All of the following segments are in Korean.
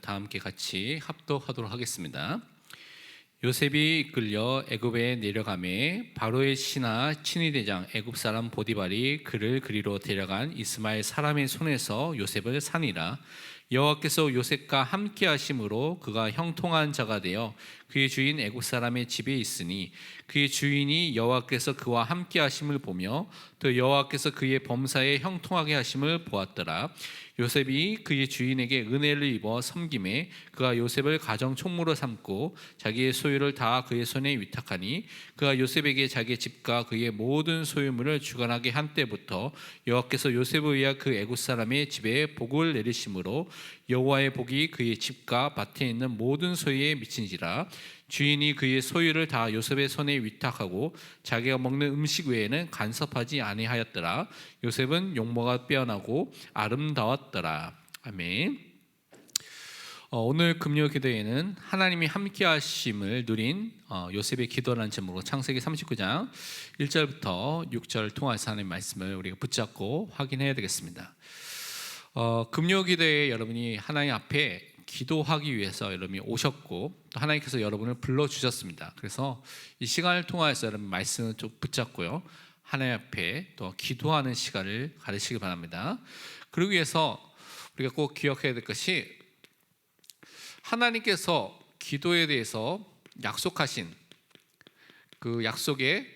다 함께 같이 합독하도록 하겠습니다. 요셉이 이끌려 애굽에 내려가매 바로의 신하 친위대장 애굽 사람 보디발이 그를 그리로 데려간 이스마엘 사람의 손에서 요셉을 산이라. 여호와께서 요셉과 함께 하심으로 그가 형통한 자가 되어 그의 주인 애굽 사람의 집에 있으니 그의 주인이 여호와께서 그와 함께 하심을 보며 또 여호와께서 그의 범사에 형통하게 하심을 보았더라. 요셉이 그의 주인에게 은혜를 입어 섬김에 그가 요셉을 가정 총무로 삼고 자기의 소유를 다 그의 손에 위탁하니 그가 요셉에게 자기의 집과 그의 모든 소유물을 주관하게 한 때부터 여호와께서 요셉을 위하여 그 애굽 사람의 집에 복을 내리심으로 여호와의 복이 그의 집과 밭에 있는 모든 소유에 미친지라. 주인이 그의 소유를 다 요셉의 손에 위탁하고 자기가 먹는 음식 외에는 간섭하지 아니하였더라. 요셉은 용모가 빼어나고 아름다웠더라. 아멘. 오늘 금요 기도에는 하나님이 함께 하심을 누린 요셉의 기도라는 제목으로 창세기 39장 1절부터 6절 통해서 하나님의 말씀을 우리가 붙잡고 확인해야 되겠습니다. 금요 기도에 여러분이 하나님 앞에 기도하기 위해서 여러분이 오셨고 또 하나님께서 여러분을 불러주셨습니다. 그래서 이 시간을 통해서 여러분 말씀을 좀 붙잡고요, 하나님 앞에 또 기도하는 시간을 가르치기 바랍니다. 그러기 위해서 우리가 꼭 기억해야 될 것이, 하나님께서 기도에 대해서 약속하신 그 약속의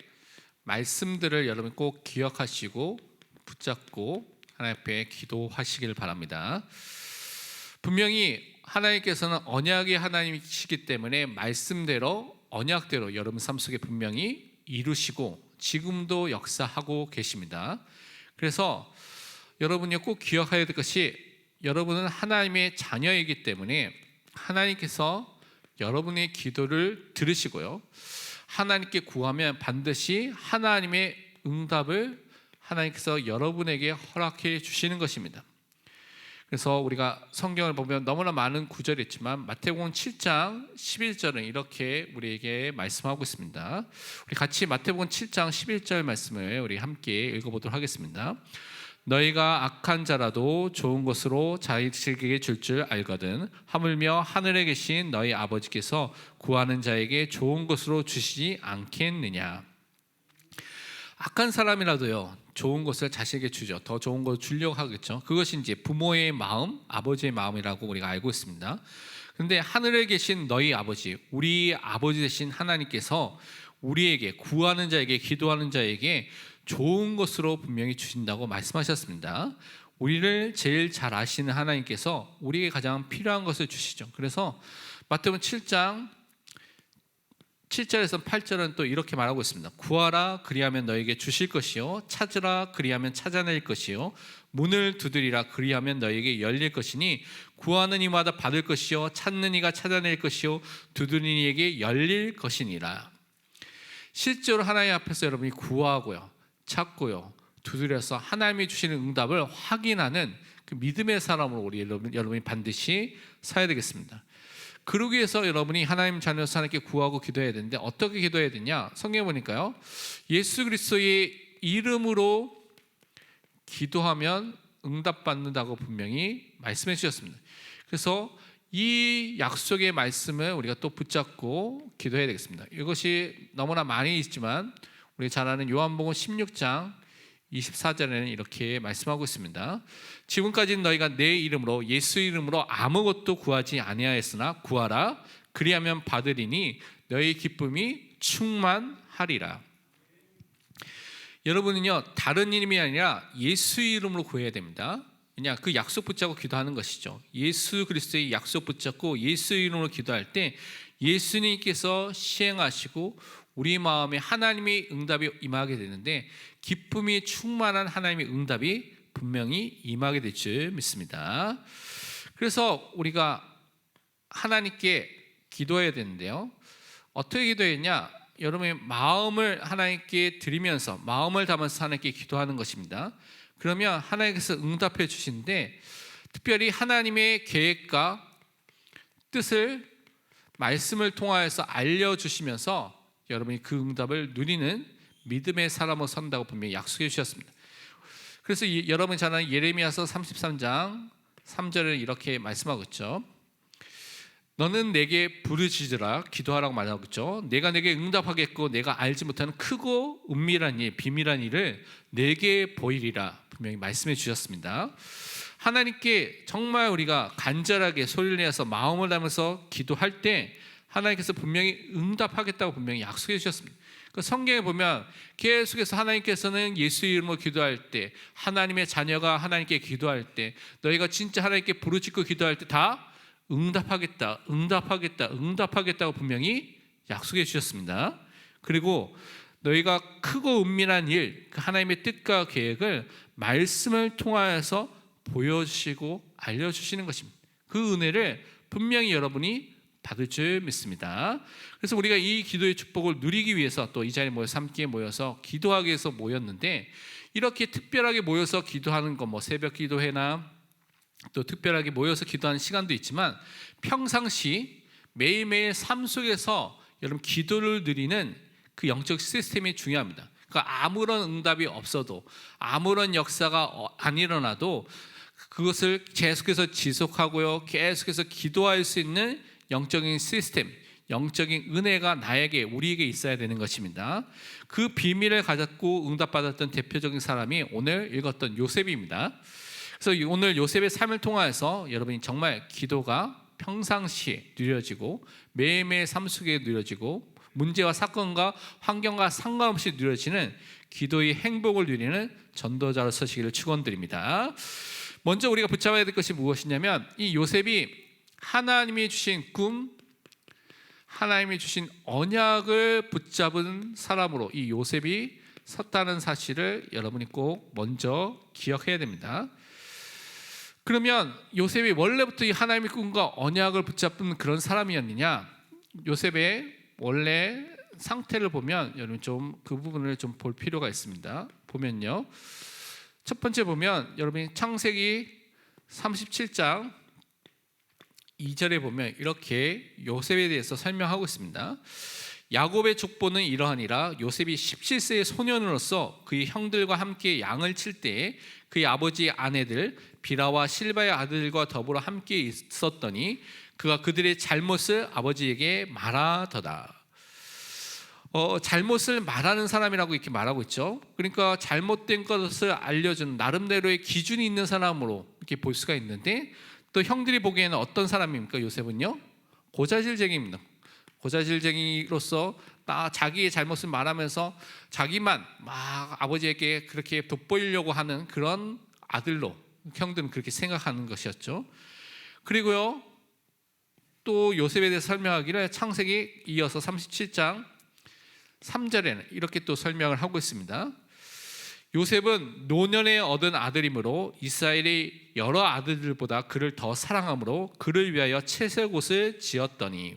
말씀들을 여러분 꼭 기억하시고 붙잡고 하나님 앞에 기도하시길 바랍니다. 분명히 하나님께서는 언약의 하나님이시기 때문에 말씀대로 언약대로 여러분 삶 속에 분명히 이루시고 지금도 역사하고 계십니다. 그래서 여러분이 꼭 기억해야 될 것이, 여러분은 하나님의 자녀이기 때문에 하나님께서 여러분의 기도를 들으시고요, 하나님께 구하면 반드시 하나님의 응답을 하나님께서 여러분에게 허락해 주시는 것입니다. 그래서 우리가 성경을 보면 너무나 많은 구절이 있지만 마태복음 7장 11절은 이렇게 우리에게 말씀하고 있습니다. 우리 같이 마태복음 7장 11절 말씀을 우리 함께 읽어보도록 하겠습니다. 너희가 악한 자라도 좋은 것으로 자식에게 줄 알거든 하물며 하늘에 계신 너희 아버지께서 구하는 자에게 좋은 것으로 주시지 않겠느냐. 악한 사람이라도요, 좋은 것을 자식에게 주죠. 더 좋은 것을 주려고 하겠죠. 그것이 이제 부모의 마음, 아버지의 마음이라고 우리가 알고 있습니다. 그런데 하늘에 계신 너희 아버지, 우리 아버지 되신 하나님께서 우리에게, 구하는 자에게, 기도하는 자에게 좋은 것으로 분명히 주신다고 말씀하셨습니다. 우리를 제일 잘 아시는 하나님께서 우리에게 가장 필요한 것을 주시죠. 그래서 마태복음 7장 7절에서 8절은 또 이렇게 말하고 있습니다. 구하라 그리하면 너에게 주실 것이요, 찾으라 그리하면 찾아낼 것이요, 문을 두드리라 그리하면 너에게 열릴 것이니 구하는 이마다 받을 것이요, 찾는 이가 찾아낼 것이요, 두드리는 이에게 열릴 것이니라. 실제로 하나님 앞에서 여러분이 구하고요, 찾고요, 두드려서 하나님이 주시는 응답을 확인하는 그 믿음의 사람으로 우리 여러분이 반드시 서야 되겠습니다. 그러기 위해서 여러분이 하나님 자녀로서 하나님께 구하고 기도해야 되는데, 어떻게 기도해야 되냐? 성경에 보니까요, 예수 그리스도의 이름으로 기도하면 응답받는다고 분명히 말씀해 주셨습니다. 그래서 이 약속의 말씀을 우리가 또 붙잡고 기도해야 되겠습니다. 이것이 너무나 많이 있지만 우리 잘 아는 요한복음 16장 24절에는 이렇게 말씀하고 있습니다. 지금까지는 너희가 내 이름으로, 예수 이름으로 아무것도 구하지 아니하였으나 구하라 그리하면 받으리니 너희 기쁨이 충만하리라. 여러분은요, 다른 이름이 아니라 예수 이름으로 구해야 됩니다. 그냥 그 약속 붙잡고 기도하는 것이죠. 예수 그리스도의 약속 붙잡고 예수 이름으로 기도할 때 예수님께서 시행하시고 우리 마음에 하나님의 응답이 임하게 되는데, 기쁨이 충만한 하나님의 응답이 분명히 임하게 될 줄 믿습니다. 그래서 우리가 하나님께 기도해야 되는데요, 어떻게 기도했냐? 여러분의 마음을 하나님께 드리면서, 마음을 담아서 하나님께 기도하는 것입니다. 그러면 하나님께서 응답해 주시는데, 특별히 하나님의 계획과 뜻을 말씀을 통하여서 알려주시면서 여러분이 그 응답을 누리는 믿음의 사람으로 선다고 분명히 약속해 주셨습니다. 그래서 여러분이 잘 아는 예레미야서 33장 3절을 이렇게 말씀하고 있죠. 너는 내게 부르짖으라 기도하라고 말하고 있죠. 내가 내게 응답하겠고 내가 알지 못하는 크고 은밀한 일, 비밀한 일을 내게 보이리라 분명히 말씀해 주셨습니다. 하나님께 정말 우리가 간절하게 소리를 내서 마음을 담아서 기도할 때 하나님께서 분명히 응답하겠다고 분명히 약속해 주셨습니다. 그 성경에 보면 계속해서 하나님께서는 예수 이름으로 기도할 때, 하나님의 자녀가 하나님께 기도할 때, 너희가 진짜 하나님께 부르짖고 기도할 때 다 응답하겠다, 응답하겠다, 응답하겠다고 분명히 약속해 주셨습니다. 그리고 너희가 크고 은밀한 일, 하나님의 뜻과 계획을 말씀을 통하여서 보여주시고 알려주시는 것입니다. 그 은혜를 분명히 여러분이 받을 줄 믿습니다. 그래서 우리가 이 기도의 축복을 누리기 위해서 또 이 자리에 모여서 함께 모여서 기도하기 위해서 모였는데, 이렇게 특별하게 모여서 기도하는 거, 새벽 기도회나 또 특별하게 모여서 기도하는 시간도 있지만, 평상시 매일매일 삶 속에서 여러분 기도를 드리는 그 영적 시스템이 중요합니다. 그러니까 아무런 응답이 없어도, 아무런 역사가 안 일어나도 그것을 계속해서 지속하고요, 계속해서 기도할 수 있는 영적인 시스템, 영적인 은혜가 나에게, 우리에게 있어야 되는 것입니다. 그 비밀을 가졌고 응답받았던 대표적인 사람이 오늘 읽었던 요셉입니다. 그래서 오늘 요셉의 삶을 통해서 여러분이 정말 기도가 평상시에 누려지고 매일매일 삶 속에 누려지고 문제와 사건과 환경과 상관없이 누려지는 기도의 행복을 누리는 전도자로 서시기를 축원드립니다. 먼저 우리가 붙잡아야 될 것이 무엇이냐면, 이 요셉이 하나님이 주신 꿈, 하나님이 주신 언약을 붙잡은 사람으로 이 요셉이 섰다는 사실을 여러분이 꼭 먼저 기억해야 됩니다. 그러면 요셉이 원래부터 이 하나님의 꿈과 언약을 붙잡은 그런 사람이었느냐? 요셉의 원래 상태를 보면 여러분 좀 그 부분을 좀 볼 필요가 있습니다. 보면요, 첫 번째 보면 여러분이 창세기 37장 2절에 보면 이렇게 요셉에 대해서 설명하고 있습니다. 야곱의 족보는 이러하니라. 요셉이 17세의 소년으로서 그의 형들과 함께 양을 칠 때에 그의 아버지의 아내들 비라와 실바의 아들과 더불어 함께 있었더니 그가 그들의 잘못을 아버지에게 말하더다. 잘못을 말하는 사람이라고 이렇게 말하고 있죠. 그러니까 잘못된 것을 알려주는 나름대로의 기준이 있는 사람으로 이렇게 볼 수가 있는데, 또 형들이 보기에는 어떤 사람입니까? 요셉은요, 고자질쟁이입니다. 고자질쟁이로서 자기의 잘못을 말하면서 자기만 막 아버지에게 그렇게 돋보이려고 하는 그런 아들로 형들은 그렇게 생각하는 것이었죠. 그리고요, 또 요셉에 대해서 설명하기를 창세기 이어서 37장 3절에는 이렇게 또 설명을 하고 있습니다. 요셉은 노년에 얻은 아들이므로 이스라엘의 여러 아들들보다 그를 더 사랑함으로 그를 위하여 채색옷을 지었더니,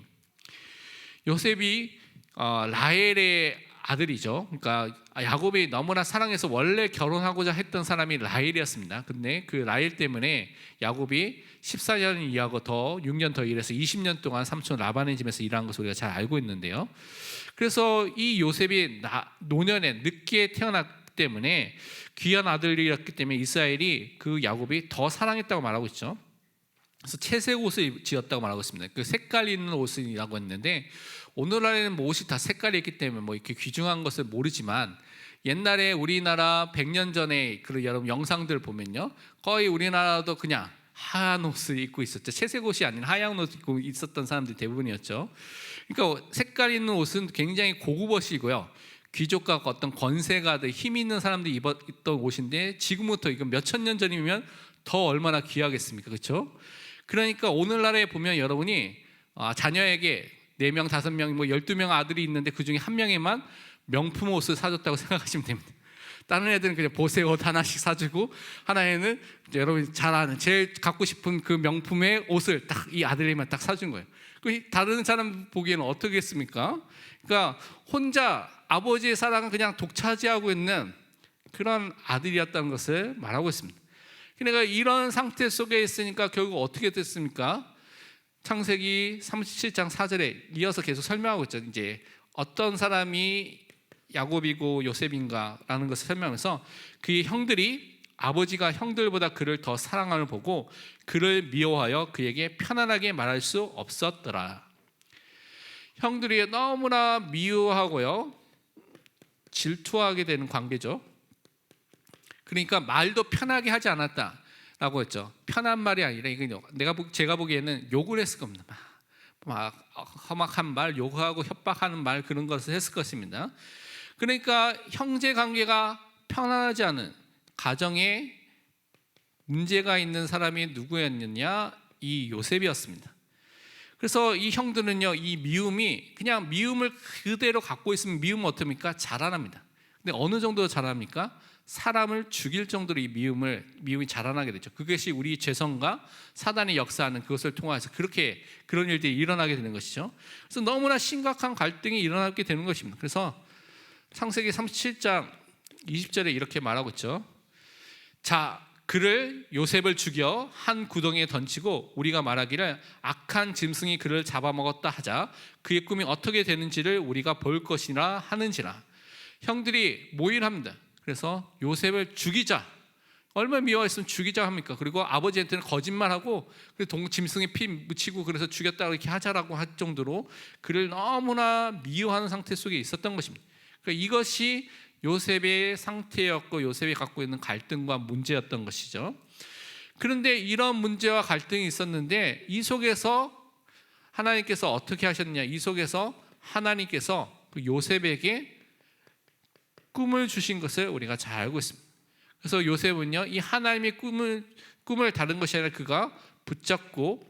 요셉이 라헬의 아들이죠. 그러니까 야곱이 너무나 사랑해서 원래 결혼하고자 했던 사람이 라헬이었습니다. 근데 그 라헬 때문에 야곱이 14년 일하고 더 6년 더 일해서 20년 동안 삼촌 라반의 집에서 일한 것을 우리가 잘 알고 있는데요. 그래서 이 요셉이 노년에 늦게 태어났기 때문에 귀한 아들이었기 때문에 이스라엘이 그 야곱이 더 사랑했다고 말하고 있죠. 그래서 채색 옷을 지었다고 말하고 있습니다. 그 색깔 있는 옷이라고 했는데, 오늘날에는 옷이 다 색깔이 있기 때문에 이렇게 귀중한 것을 모르지만, 옛날에 우리나라 100년 전에 그 여러분 영상들 보면요, 거의 우리나라도 그냥 하얀 옷을 입고 있었죠. 채색 옷이 아닌 하얀 옷을 입고 있었던 사람들이 대부분이었죠. 그러니까 색깔 있는 옷은 굉장히 고급 옷이고요, 귀족과 어떤 권세가들, 힘 있는 사람들이 입었던 옷인데, 지금부터 이거 몇천 년 전이면 더 얼마나 귀하겠습니까? 그렇죠? 그러니까 오늘날에 보면 여러분이 자녀에게 4명, 5명, 12명 아들이 있는데 그 중에 한 명에만 명품 옷을 사줬다고 생각하시면 됩니다. 다른 애들은 그냥 보세 옷 하나씩 사주고, 하나에는 여러분이 잘 아는 제일 갖고 싶은 그 명품의 옷을 딱 이 아들에만 딱 사준 거예요. 다른 사람 보기에는 어떻겠습니까? 그러니까 혼자 아버지의 사랑을 그냥 독차지하고 있는 그런 아들이었다는 것을 말하고 있습니다. 그러니까 이런 상태 속에 있으니까 결국 어떻게 됐습니까? 창세기 37장 4절에 이어서 계속 설명하고 있죠. 이제 어떤 사람이 야곱이고 요셉인가라는 것을 설명하면서 그의 형들이 아버지가 형들보다 그를 더 사랑함을 보고 그를 미워하여 그에게 편안하게 말할 수 없었더라. 형들이 너무나 미워하고요, 질투하게 되는 관계죠. 그러니까 말도 편하게 하지 않았다라고 했죠. 편한 말이 아니라 이게 제가 보기에는 욕을 했을 겁니다. 막 험악한 말, 욕하고 협박하는 말, 그런 것을 했을 것입니다. 그러니까 형제 관계가 편안하지 않은 가정에 문제가 있는 사람이 누구였느냐? 이 요셉이었습니다. 그래서 이 형들은요, 이 미움이 그냥 미움을 그대로 갖고 있으면 미움은 어떻습니까? 자라납니다. 근데 어느 정도 자랍니까? 사람을 죽일 정도로 이 미움이 자라나게 되죠. 그것이 우리 죄성과 사단이 역사하는 그것을 통해서 그런 일들이 일어나게 되는 것이죠. 그래서 너무나 심각한 갈등이 일어나게 되는 것입니다. 그래서 창세기 37장 20절에 이렇게 말하고 있죠. 자, 그를 요셉을 죽여 한 구덩이에 던지고 우리가 말하기를 악한 짐승이 그를 잡아먹었다 하자. 그의 꿈이 어떻게 되는지를 우리가 볼 것이라 하는지라. 형들이 모의를 합니다. 그래서 요셉을 죽이자. 얼마나 미워했으면 죽이자 합니까? 그리고 아버지한테는 거짓말하고 짐승에 피 묻히고 그래서 죽였다 이렇게 하자라고 할 정도로 그를 너무나 미워하는 상태 속에 있었던 것입니다. 그러니까 이것이 요셉의 상태였고 요셉이 갖고 있는 갈등과 문제였던 것이죠. 그런데 이런 문제와 갈등이 있었는데 이 속에서 하나님께서 어떻게 하셨느냐? 이 속에서 하나님께서 그 요셉에게 꿈을 주신 것을 우리가 잘 알고 있습니다. 그래서 요셉은요, 이 하나님의 꿈을 다른 것이 아니라 그가 붙잡고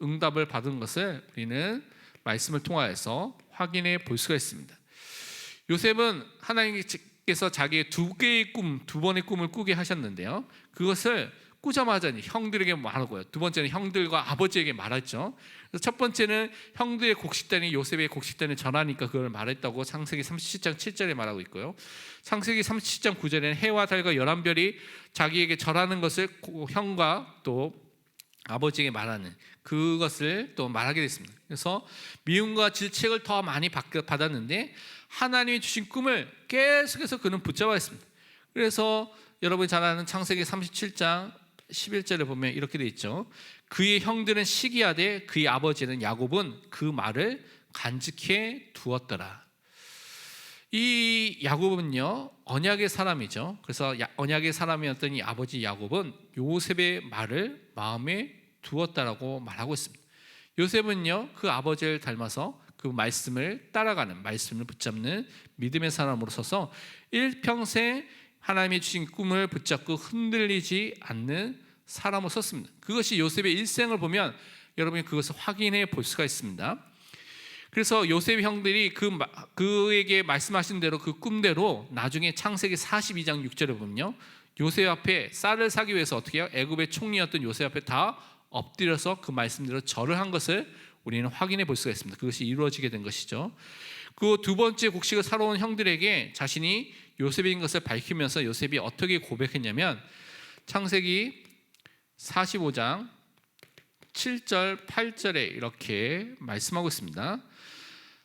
응답을 받은 것을 우리는 말씀을 통하여서 확인해 볼 수가 있습니다. 요셉은 하나님께서 자기의 두 번의 꿈을 꾸게 하셨는데요, 그것을 꾸자마자 형들에게 말하고요, 두 번째는 형들과 아버지에게 말했죠. 그래서 첫 번째는 형들의 곡식단이 요셉의 곡식단을 전하니까 그걸 말했다고 창세기 37장 7절에 말하고 있고요, 창세기 37장 9절에는 해와 달과 11별이 자기에게 절하는 것을 형과 또 아버지에게 말하는 그것을 또 말하게 됐습니다. 그래서 미움과 질책을 더 많이 받았는데 하나님이 주신 꿈을 계속해서 그는 붙잡아 있습니다. 그래서 여러분이 잘 아는 창세기 37장 11절에 보면 이렇게 되어 있죠. 그의 형들은 시기하되 그의 아버지는 야곱은 그 말을 간직해 두었더라. 이 야곱은요, 언약의 사람이죠. 그래서 언약의 사람이었던 이 아버지 야곱은 요셉의 말을 마음에 두었다라고 말하고 있습니다. 요셉은요, 그 아버지를 닮아서 그 말씀을 따라가는, 말씀을 붙잡는 믿음의 사람으로 서서 일평생 하나님이 주신 꿈을 붙잡고 흔들리지 않는 사람으로 섰습니다. 그것이 요셉의 일생을 보면 여러분이 그것을 확인해 볼 수가 있습니다. 그래서 요셉의 형들이 그에게 말씀하신 대로 그 꿈대로 나중에 창세기 42장 6절에 보면요, 요셉 앞에 쌀을 사기 위해서 어떻게 해요? 애굽의 총리였던 요셉 앞에 다 엎드려서 그 말씀대로 절을 한 것을 우리는 확인해 볼 수가 있습니다. 그것이 이루어지게 된 것이죠. 그 두 번째 곡식을 사러 온 형들에게 자신이 요셉인 것을 밝히면서 요셉이 어떻게 고백했냐면 창세기 45장 7절 8절에 이렇게 말씀하고 있습니다.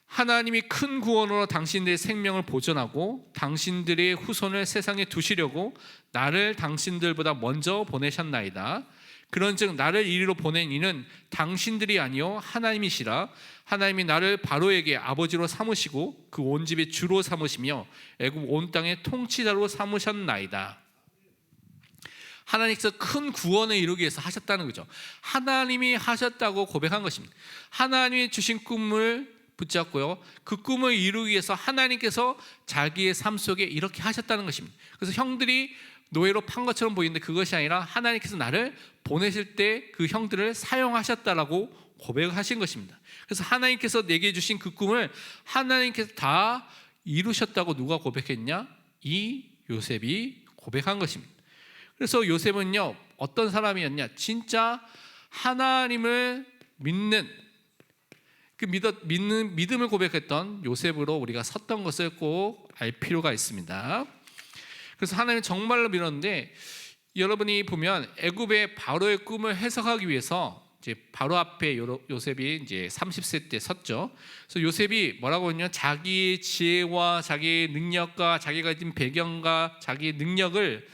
하나님이 큰 구원으로 당신들의 생명을 보존하고 당신들의 후손을 세상에 두시려고 나를 당신들보다 먼저 보내셨나이다. 그런즉 나를 이리로 보낸 이는 당신들이 아니요 하나님이시라. 하나님이 나를 바로에게 아버지로 삼으시고 그 온 집의 주로 삼으시며 애굽 온 땅의 통치자로 삼으셨나이다. 하나님께서 큰 구원을 이루기 위해서 하셨다는 거죠. 하나님이 하셨다고 고백한 것입니다. 하나님이 주신 꿈을 붙잡고요, 그 꿈을 이루기 위해서 하나님께서 자기의 삶 속에 이렇게 하셨다는 것입니다. 그래서 형들이 노예로 판 것처럼 보이는데 그것이 아니라 하나님께서 나를 보내실 때 그 형들을 사용하셨다라고 고백하신 것입니다. 그래서 하나님께서 내게 주신 그 꿈을 하나님께서 다 이루셨다고 누가 고백했냐? 이 요셉이 고백한 것입니다. 그래서 요셉은요, 어떤 사람이었냐? 진짜 하나님을 믿는 믿음을 고백했던 요셉으로 우리가 섰던 것을 꼭 알 필요가 있습니다. 그래서 하나님을 정말로 믿었는데, 여러분이 보면 애굽의 바로의 꿈을 해석하기 위해서 이제 바로 앞에 요셉이 이제 30세 때 섰죠. 그래서 요셉이 뭐라고 했냐? 자기의 지혜와 자기의 능력과 자기가 가진 배경과 자기의 능력을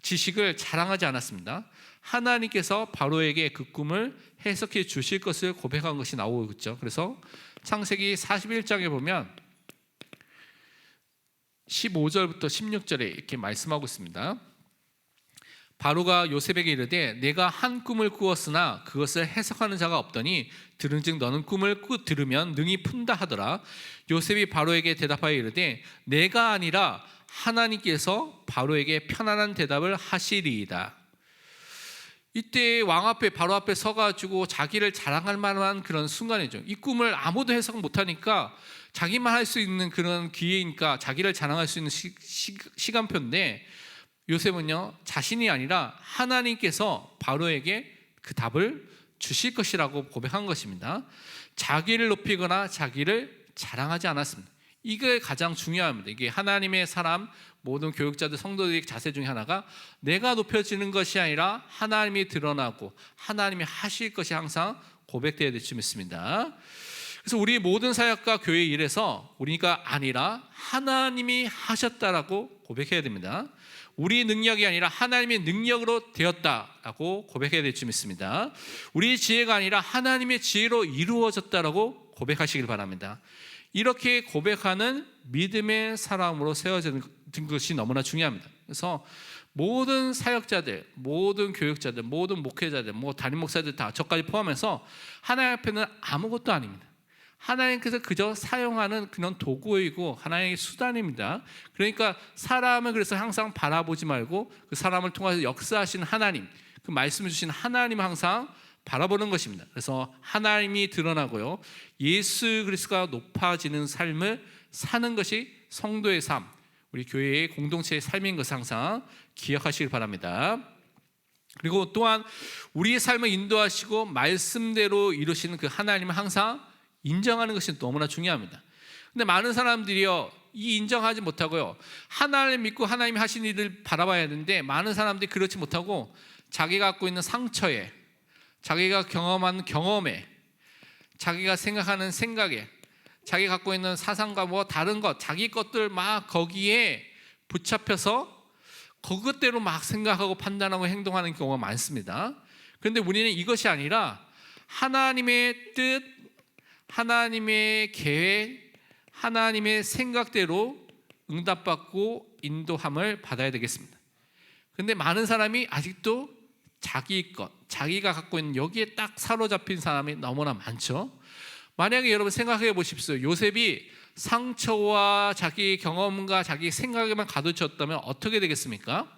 지식을 자랑하지 않았습니다. 하나님께서 바로에게 그 꿈을 해석해 주실 것을 고백한 것이 나오고 있죠. 그래서 창세기 41장에 보면 15절부터 16절에 이렇게 말씀하고 있습니다. 바로가 요셉에게 이르되 내가 한 꿈을 꾸었으나 그것을 해석하는 자가 없더니 들은즉 너는 꿈을 들으면 능히 푼다 하더라. 요셉이 바로에게 대답하여 이르되 내가 아니라 하나님께서 바로에게 편안한 대답을 하시리이다. 이때 왕 앞에 바로 앞에 서가지고 자기를 자랑할 만한 그런 순간이죠. 이 꿈을 아무도 해석 못하니까 자기만 할 수 있는 그런 기회니까 자기를 자랑할 수 있는 시간표인데, 요셉은요 자신이 아니라 하나님께서 바로에게 그 답을 주실 것이라고 고백한 것입니다. 자기를 높이거나 자기를 자랑하지 않았습니다. 이게 가장 중요합니다. 이게 하나님의 사람 모든 교육자들 성도들의 자세 중에 하나가 내가 높여지는 것이 아니라 하나님이 드러나고 하나님이 하실 것이 항상 고백되어야 될 줄 믿습니다. 그래서 우리 모든 사역과 교회 일에서 우리가 아니라 하나님이 하셨다라고 고백해야 됩니다. 우리 능력이 아니라 하나님의 능력으로 되었다라고 고백해야 될 줄 믿습니다. 우리 지혜가 아니라 하나님의 지혜로 이루어졌다라고 고백하시길 바랍니다. 이렇게 고백하는 믿음의 사람으로 세워지는 것이 너무나 중요합니다. 그래서 모든 사역자들, 모든 교육자들, 모든 목회자들, 담임 목사들 다 저까지 포함해서 하나님 앞에는 아무것도 아닙니다. 하나님께서 그저 사용하는 그런 도구이고 하나님의 수단입니다. 그러니까 사람을 그래서 항상 바라보지 말고 그 사람을 통해서 역사하신 하나님, 그 말씀을 주신 하나님을 항상 바라보는 것입니다. 그래서 하나님이 드러나고요, 예수 그리스도가 높아지는 삶을 사는 것이 성도의 삶, 우리 교회의 공동체의 삶인 것을 항상 기억하시길 바랍니다. 그리고 또한 우리의 삶을 인도하시고 말씀대로 이루시는 그 하나님을 항상 인정하는 것이 너무나 중요합니다. 근데 많은 사람들이요 이 인정하지 못하고요, 하나님 믿고 하나님이 하신 일을 바라봐야 하는데 많은 사람들이 그렇지 못하고 자기가 갖고 있는 상처에, 자기가 경험한 경험에, 자기가 생각하는 생각에, 자기가 갖고 있는 사상과 다른 것, 자기 것들 막 거기에 붙잡혀서 그것대로 막 생각하고 판단하고 행동하는 경우가 많습니다. 그런데 우리는 이것이 아니라 하나님의 뜻, 하나님의 계획, 하나님의 생각대로 응답받고 인도함을 받아야 되겠습니다. 그런데 많은 사람이 아직도 자기 것, 자기가 갖고 있는 여기에 딱 사로잡힌 사람이 너무나 많죠. 만약에 여러분 생각해 보십시오. 요셉이 상처와 자기 경험과 자기 생각에만 가두쳤다면 어떻게 되겠습니까?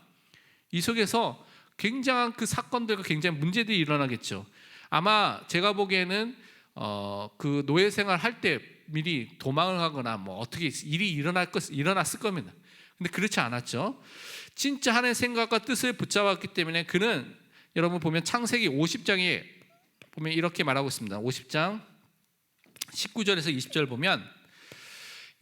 이 속에서 굉장한 그 사건들과 굉장히 문제들이 일어나겠죠. 아마 제가 보기에는 그 노예 생활 할 때 미리 도망을 하거나 어떻게 일이 일어났을 겁니다. 근데 그렇지 않았죠. 진짜 하나님의 생각과 뜻을 붙잡았기 때문에 그는, 여러분 보면 창세기 50장에 보면 이렇게 말하고 있습니다. 50장 19절에서 20절 보면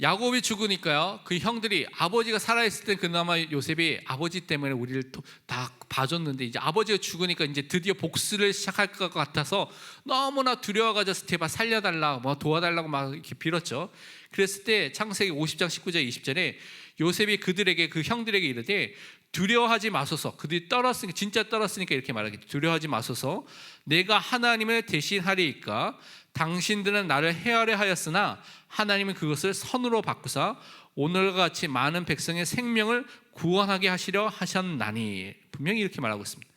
야곱이 죽으니까요, 그 형들이, 아버지가 살아있을 때 그나마 요셉이 아버지 때문에 우리를 다 봐줬는데 이제 아버지가 죽으니까 이제 드디어 복수를 시작할 것 같아서 너무나 두려워가지고 제발 살려달라, 도와달라고 막 이렇게 빌었죠. 그랬을 때 창세기 50장 19절 20절에 요셉이 그들에게, 그 형들에게 이르되 두려워하지 마소서. 그들이 떨었으니까, 진짜 떨었으니까 이렇게 말하겠죠. 두려워하지 마소서. 내가 하나님을 대신하리이까. 당신들은 나를 해하려 하였으나 하나님은 그것을 선으로 바꾸사 오늘과 같이 많은 백성의 생명을 구원하게 하시려 하셨나니. 분명히 이렇게 말하고 있습니다.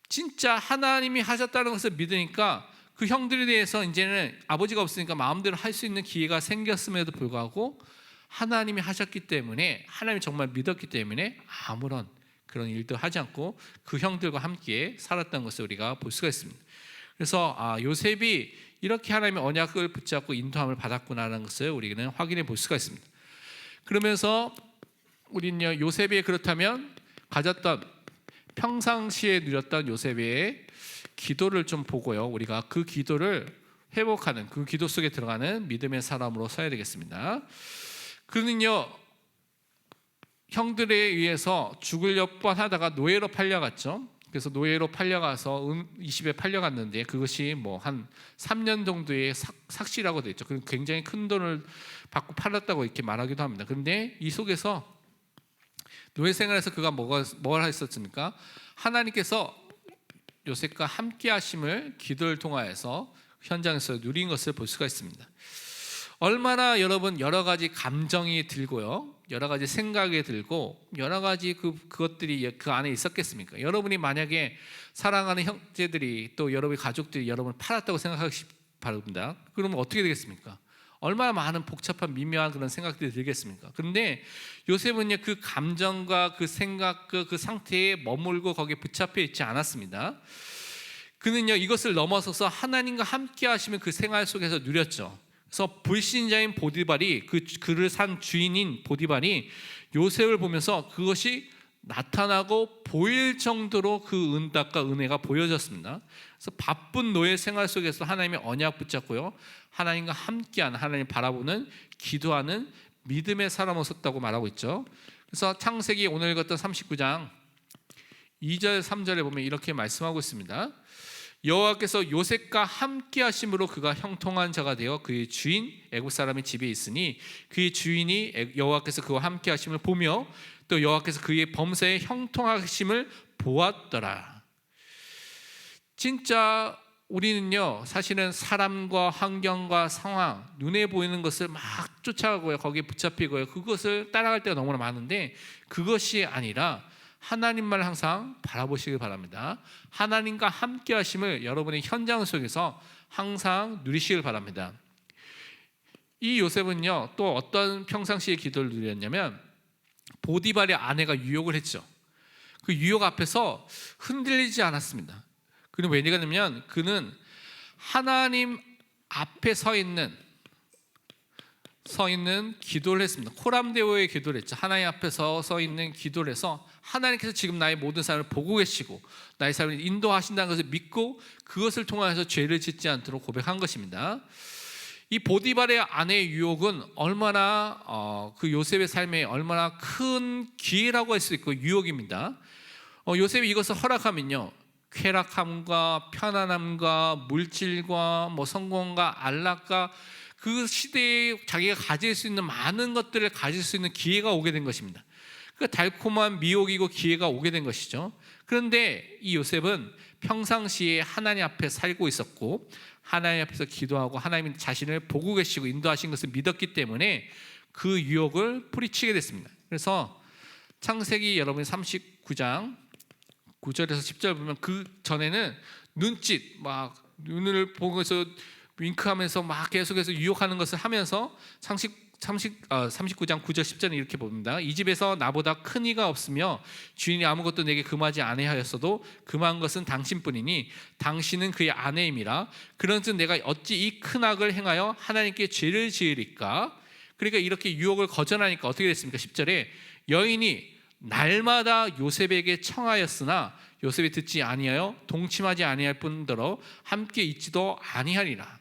진짜 하나님이 하셨다는 것을 믿으니까 그 형들에 대해서 이제는 아버지가 없으니까 마음대로 할 수 있는 기회가 생겼음에도 불구하고 하나님이 하셨기 때문에, 하나님이 정말 믿었기 때문에 아무런 그런 일도 하지 않고 그 형들과 함께 살았던 것을 우리가 볼 수가 있습니다. 그래서 요셉이 이렇게 하나님의 언약을 붙잡고 인도함을 받았구나라는 것을 우리는 확인해 볼 수가 있습니다. 그러면서 우리는요, 요셉이 그렇다면 가졌던, 평상시에 누렸던 요셉의 기도를 좀 보고요, 우리가 그 기도를 회복하는, 그 기도 속에 들어가는 믿음의 사람으로 서야 되겠습니다. 그는요, 형들에 의해서 죽으려 뻔하다가 노예로 팔려갔죠. 그래서 노예로 팔려가서 20에 팔려갔는데 그것이 한 3년 정도의 삭시라고 되어 있죠. 굉장히 큰 돈을 받고 팔았다고 이렇게 말하기도 합니다. 그런데 이 속에서 노예 생활에서 그가 뭘 했었습니까? 하나님께서 요셉과 함께 하심을 기도를 통하여서 현장에서 누린 것을 볼 수가 있습니다. 얼마나 여러분 여러 가지 감정이 들고요, 여러 가지 생각이 들고 여러 가지 그것들이 그 안에 있었겠습니까? 여러분이 만약에 사랑하는 형제들이 또 여러분의 가족들이 여러분을 팔았다고 생각하시 바랍니다. 그러면 어떻게 되겠습니까? 얼마나 많은 복잡한 미묘한 그런 생각들이 들겠습니까? 그런데 요셉은요, 그 감정과 그 생각과 그 상태에 머물고 거기에 붙잡혀 있지 않았습니다. 그는요, 이것을 넘어서서 하나님과 함께 하시면 그 생활 속에서 누렸죠. 그래서 불신자인 보디발이, 그를 산 주인인 보디발이 요셉을 보면서 그것이 나타나고 보일 정도로 그 응답과 은혜가 보여졌습니다. 그래서 바쁜 노예 생활 속에서 하나님의 언약 붙잡고요, 하나님과 함께하는, 하나님 바라보는, 기도하는 믿음의 사람으로 섰다고 말하고 있죠. 그래서 창세기 오늘 읽었던 39장 2절 3절에 보면 이렇게 말씀하고 있습니다. 여호와께서 요셉과 함께 하심으로 그가 형통한 자가 되어 그의 주인 애굽 사람의 집에 있으니 그의 주인이 여호와께서 그와 함께 하심을 보며 또 여호와께서 그의 범사에 형통하심을 보았더라. 진짜 우리는요, 사실은 사람과 환경과 상황, 눈에 보이는 것을 막 쫓아가고요, 거기에 붙잡히고요, 그것을 따라갈 때가 너무나 많은데 그것이 아니라 하나님만 항상 바라보시길 바랍니다. 하나님과 함께 하심을 여러분의 현장 속에서 항상 누리시길 바랍니다. 이 요셉은요, 또 어떤 평상시에 기도를 누렸냐면 보디발의 아내가 유혹을 했죠. 그 유혹 앞에서 흔들리지 않았습니다. 그는 왜냐하면 그는 하나님 앞에 서 있는 기도를 했습니다. 코람데오의 기도를 했죠. 하나님 앞에 서 있는 기도를 해서 하나님께서 지금 나의 모든 삶을 보고 계시고 나의 삶을 인도하신다는 것을 믿고 그것을 통해서 죄를 짓지 않도록 고백한 것입니다. 이 보디발의 아내의 유혹은 얼마나 그 요셉의 삶에 얼마나 큰 기회라고 할 수 있고 유혹입니다. 요셉이 이것을 허락하면요, 쾌락함과 편안함과 물질과 성공과 안락과 그 시대에 자기가 가질 수 있는 많은 것들을 가질 수 있는 기회가 오게 된 것입니다. 그 달콤한 미혹이고 기회가 오게 된 것이죠. 그런데 이 요셉은 평상시에 하나님 앞에 살고 있었고 하나님 앞에서 기도하고 하나님 자신을 보고 계시고 인도하신 것을 믿었기 때문에 그 유혹을 뿌리치게 됐습니다. 그래서 창세기 여러분 39장 9절에서 10절 보면 그 전에는 눈짓 막 눈을 보고서 윙크하면서 막 계속해서 유혹하는 것을 하면서 39장 9절 10절은 이렇게 봅니다. 이 집에서 나보다 큰 이가 없으며 주인이 아무것도 내게 금하지 아니하였어도 금한 것은 당신뿐이니 당신은 그의 아내임이라. 그런즉 내가 어찌 이 큰 악을 행하여 하나님께 죄를 지으리까. 그러니까 이렇게 유혹을 거절하니까 어떻게 됐습니까? 10절에 여인이 날마다 요셉에게 청하였으나 요셉이 듣지 아니하여 동침하지 아니할 뿐더러 함께 있지도 아니하리라.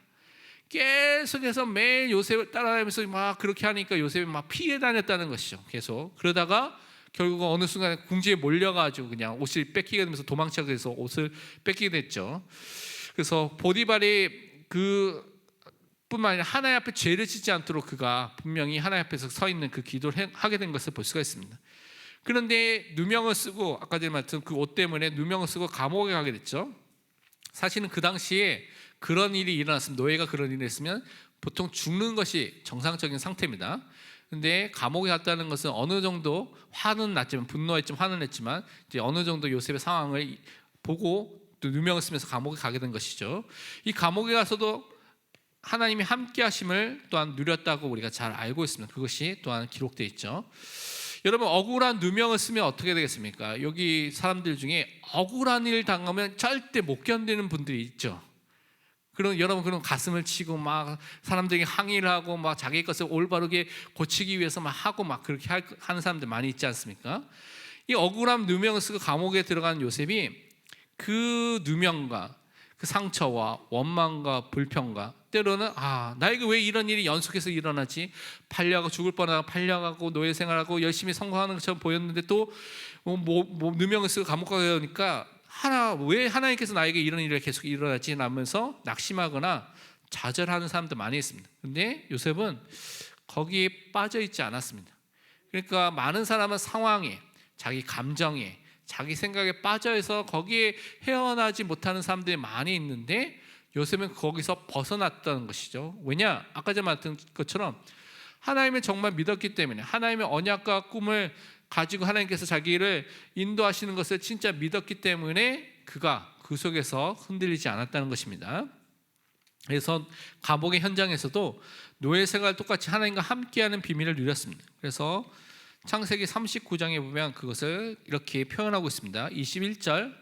계속해서 매일 요셉을 따라다니면서 막 그렇게 하니까 요셉이 막 피해 다녔다는 것이죠. 계속 그러다가 결국 어느 순간에 궁지에 몰려가지고 그냥 옷을 뺏기게 되면서 도망치게 돼서 옷을 뺏기게 됐죠. 그래서 보디발이 뿐만 아니라 하나님 앞에 죄를 짓지 않도록 그가 분명히 하나님 앞에서 서 있는 그 기도를 하게 된 것을 볼 수가 있습니다. 그런데 누명을 쓰고 아까 전에 말했던 그 옷 때문에 누명을 쓰고 감옥에 가게 됐죠. 사실은 그 당시에 그런 일이 일어났으면, 노예가 그런 일을 했으면 보통 죽는 것이 정상적인 상태입니다. 그런데 감옥에 갔다는 것은 어느 정도 화는 났지만, 분노했지만 화는 냈지만 이제 어느 정도 요셉의 상황을 보고 또 누명을 쓰면서 감옥에 가게 된 것이죠. 이 감옥에 가서도 하나님이 함께 하심을 또한 누렸다고 우리가 잘 알고 있습니다. 그것이 또한 기록되어 있죠. 여러분, 억울한 누명을 쓰면 어떻게 되겠습니까? 여기 사람들 중에 억울한 일 당하면 절대 못 견디는 분들이 있죠. 여러분, 그런 가슴을 치고 막 사람들에게 항의를 하고 막 자기 것을 올바르게 고치기 위해서 막 하고 막 그렇게 하는 사람들 많이 있지 않습니까? 이 억울한 누명을 쓰고 감옥에 들어간 요셉이 그 누명과 그 상처와 원망과 불평과 때로는 나에게 왜 이런 일이 연속해서 일어나지? 팔려가고 죽을 뻔하고 팔려가고 노예 생활하고 열심히 성공하는 것처럼 보였는데 또 누명을 쓰고 감옥 가게 되니까 왜 하나님께서 나에게 이런 일이 계속 일어나지? 하면서 낙심하거나 좌절하는 사람도 많이 있습니다. 그런데 요셉은 거기에 빠져 있지 않았습니다. 그러니까 많은 사람은 상황에, 자기 감정에, 자기 생각에 빠져서 거기에 헤어나지 못하는 사람들이 많이 있는데 요셉은 거기서 벗어났다는 것이죠. 왜냐? 아까 전에 말했던 것처럼 하나님을 정말 믿었기 때문에, 하나님의 언약과 꿈을 가지고 하나님께서 자기를 인도하시는 것을 진짜 믿었기 때문에 그가 그 속에서 흔들리지 않았다는 것입니다. 그래서 감옥의 현장에서도 노예 생활 똑같이 하나님과 함께하는 비밀을 누렸습니다. 그래서 창세기 39장에 보면 그것을 이렇게 표현하고 있습니다. 21절,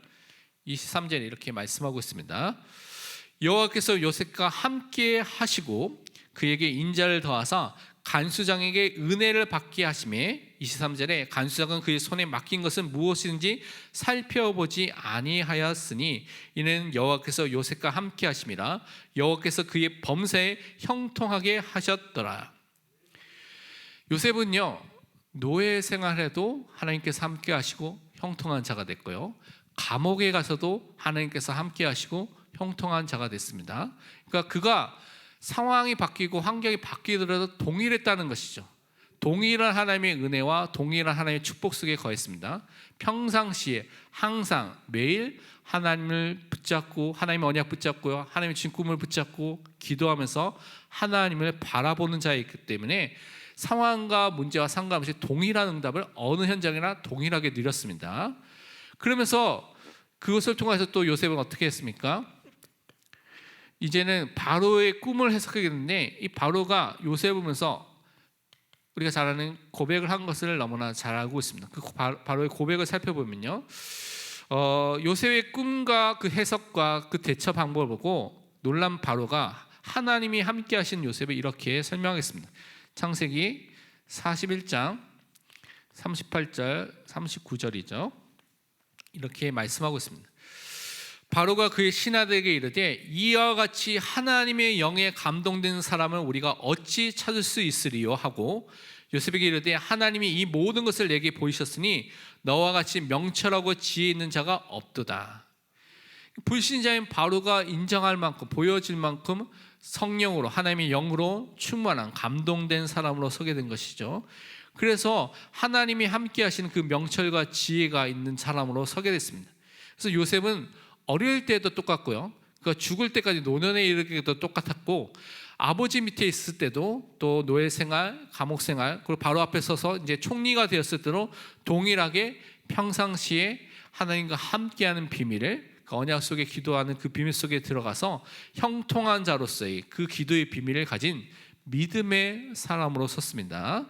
23절에 이렇게 말씀하고 있습니다. 여호와께서 요셉과 함께 하시고 그에게 인자를 더하사 간수장에게 은혜를 받게 하시매, 23절에 간수장은 그의 손에 맡긴 것은 무엇인지 살펴보지 아니하였으니 이는 여호와께서 요셉과 함께 하심이라. 여호와께서 그의 범사에 형통하게 하셨더라. 요셉은요, 노예 생활에도 하나님께서 함께 하시고 형통한 자가 됐고요, 감옥에 가서도 하나님께서 함께 하시고 형통한 자가 됐습니다. 그러니까 그가 상황이 바뀌고 환경이 바뀌더라도 동일했다는 것이죠. 동일한 하나님의 은혜와 동일한 하나님의 축복 속에 거했습니다. 평상시에 항상 매일 하나님을 붙잡고, 하나님의 언약 붙잡고요, 하나님의 주신 꿈을 붙잡고 기도하면서 하나님을 바라보는 자이기 때문에 상황과 문제와 상관없이 동일한 응답을 어느 현장이나 동일하게 누렸습니다. 그러면서 그것을 통해서 또 요셉은 어떻게 했습니까? 이제는 바로의 꿈을 해석하게 됐는데, 이 바로가 요셉을 보면서 우리가 잘 아는 고백을 한 것을 너무나 잘 알고 있습니다. 그 바로의 고백을 살펴보면요, 요셉의 꿈과 그 해석과 그 대처 방법을 보고 놀란 바로가 하나님이 함께 하신 요셉을 이렇게 설명하겠습니다. 창세기 41장 38절 39절이죠. 이렇게 말씀하고 있습니다. 바로가 그의 신하들에게 이르되 이와 같이 하나님의 영에 감동된 사람을 우리가 어찌 찾을 수 있으리요 하고 요셉에게 이르되 하나님이 이 모든 것을 내게 보이셨으니 너와 같이 명철하고 지혜 있는 자가 없도다. 불신자인 바로가 인정할 만큼, 보여질 만큼 성령으로, 하나님의 영으로 충만한 감동된 사람으로 서게 된 것이죠. 그래서 하나님이 함께 하시는 그 명철과 지혜가 있는 사람으로 서게 됐습니다. 그래서 요셉은 어릴 때도 똑같고요, 그러니까 죽을 때까지 노년에 이르기도 똑같았고, 아버지 밑에 있을 때도 또 노예 생활, 감옥 생활, 그리고 바로 앞에 서서 이제 총리가 되었을 때도 동일하게 평상시에 하나님과 함께하는 비밀을, 그 언약 속에 기도하는 그 비밀 속에 들어가서 형통한 자로서의 그 기도의 비밀을 가진 믿음의 사람으로 섰습니다.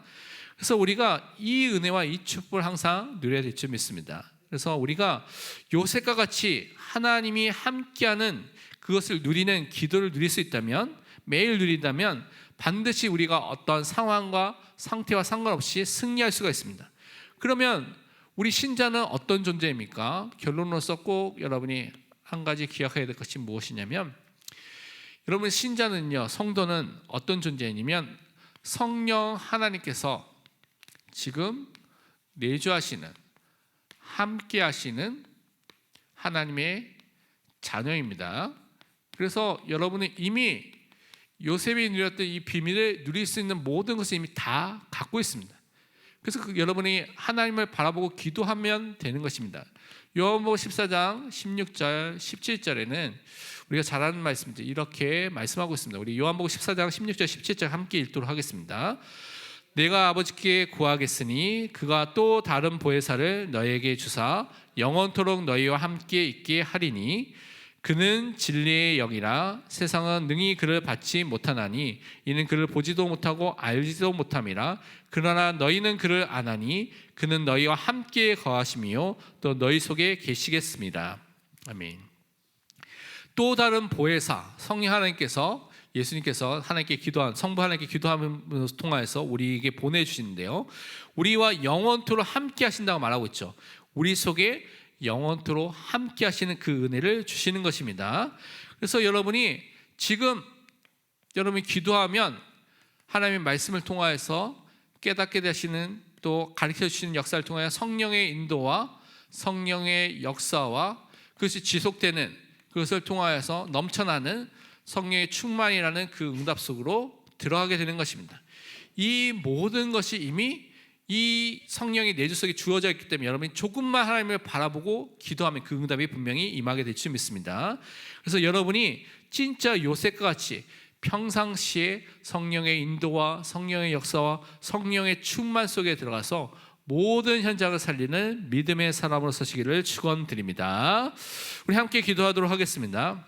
그래서 우리가 이 은혜와 이 축복을 항상 누려야 될 줄 믿습니다. 그래서 우리가 요셉과 같이 하나님이 함께하는 그것을 누리는 기도를 누릴 수 있다면, 매일 누린다면 반드시 우리가 어떤 상황과 상태와 상관없이 승리할 수가 있습니다. 그러면 우리 신자는 어떤 존재입니까? 결론으로서 꼭 여러분이 한 가지 기억해야 될 것이 무엇이냐면, 여러분 신자는요, 성도는 어떤 존재냐면 성령 하나님께서 지금 내주하시는, 함께 하시는 하나님의 자녀입니다. 그래서 여러분은 이미 요셉이 누렸던 이 비밀을 누릴 수 있는 모든 것을 이미 다 갖고 있습니다. 그래서 여러분이 하나님을 바라보고 기도하면 되는 것입니다. 요한복음 14장 16절 17절에는 우리가 잘 아는 말씀인데 이렇게 말씀하고 있습니다. 우리 요한복음 14장 16절 17절 함께 읽도록 하겠습니다. 내가 아버지께 구하겠으니 그가 또 다른 보혜사를 너에게 주사 영원토록 너희와 함께 있게 하리니 그는 진리의 영이라 세상은 능히 그를 받지 못하나니 이는 그를 보지도 못하고 알지도 못함이라. 그러나 너희는 그를 아나니 그는 너희와 함께 거하심이요 또 너희 속에 계시겠습니다. 아멘. 또 다른 보혜사, 성령 하나님께서, 예수님께서 하나님께 기도한, 성부 하나님께 기도함을 통하여서 우리에게 보내주시는데요, 우리와 영원토록 함께 하신다고 말하고 있죠. 우리 속에 영원토록 함께 하시는 그 은혜를 주시는 것입니다. 그래서 여러분이 지금 여러분이 기도하면 하나님의 말씀을 통하여서 깨닫게 되시는, 또 가르쳐 주시는 역사를 통하여 성령의 인도와 성령의 역사와 그것이 지속되는, 그것을 통하여서 넘쳐나는 성령의 충만이라는 그 응답 속으로 들어가게 되는 것입니다. 이 모든 것이 이미 이 성령이 내 주 속에 주어져 있기 때문에 여러분이 조금만 하나님을 바라보고 기도하면 그 응답이 분명히 임하게 될 줄 믿습니다. 그래서 여러분이 진짜 요셉과 같이 평상시에 성령의 인도와 성령의 역사와 성령의 충만 속에 들어가서 모든 현장을 살리는 믿음의 사람으로 서시기를 축원드립니다. 우리 함께 기도하도록 하겠습니다.